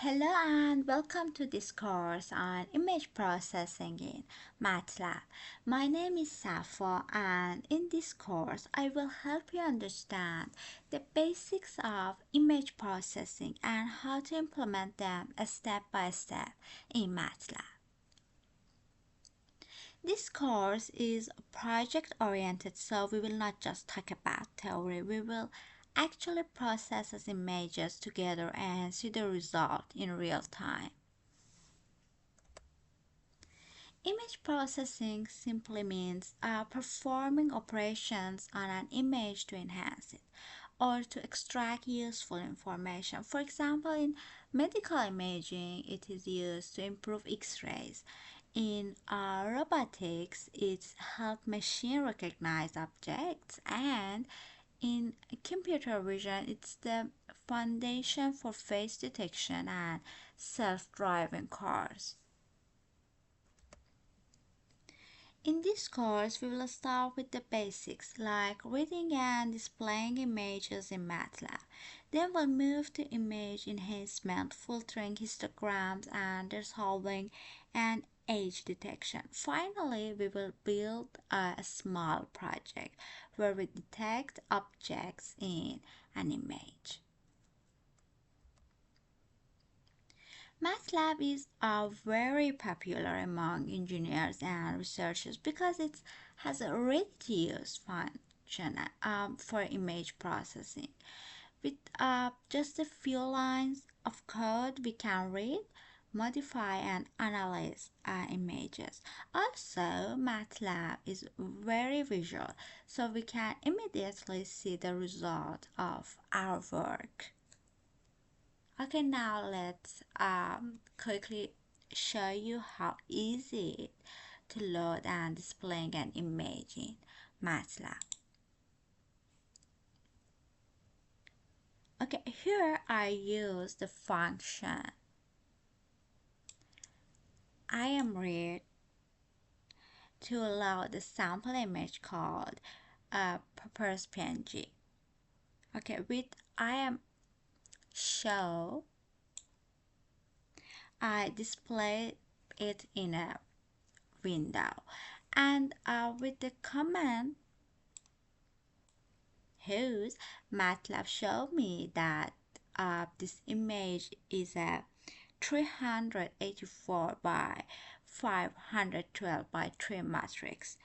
Hello and welcome to this course on image processing in MATLAB. My name is Safo, and in this course I will help you understand the basics of image processing and how to implement them step by step in MATLAB. This course is project oriented, so we will not just talk about theory, we will actually process as images together and see the result in real time. Image processing simply means performing operations on an image to enhance it or to extract useful information. For example, in medical imaging, it is used to improve x-rays. In robotics, it's help machine recognize objects, and in computer vision, it's the foundation for face detection and self-driving cars. In this course, we will start with the basics like reading and displaying images in MATLAB. Then we'll move to image enhancement, filtering histograms, and resolving and age detection. Finally, we will build a small project where we detect objects in an image. MATLAB is very popular among engineers and researchers because it has a ready-to-use function for image processing. With just a few lines of code, we can read, modify, and analyze images. Also, MATLAB is very visual, so we can immediately see the result of our work. Okay, now let's quickly show you how easy to load and display an image in MATLAB. Okay, here I use the function IamRead to load the sample image called purpose PNG. Okay, with IamShow, I display it in a window, and with the command whose MATLAB showed me that this image is a 384 by 512 by 3 matrix,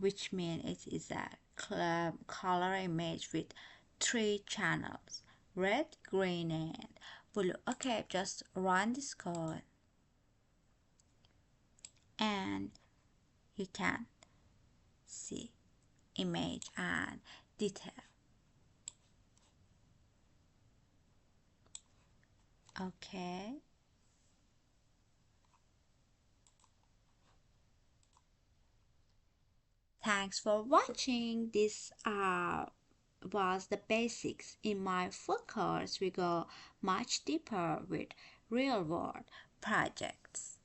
which means it is a color image with 3 channels, red, green, and blue. Okay, just run this code and you can see image and detail. Okay. Thanks for watching. This was the basics. In my full course, we go much deeper with real world projects.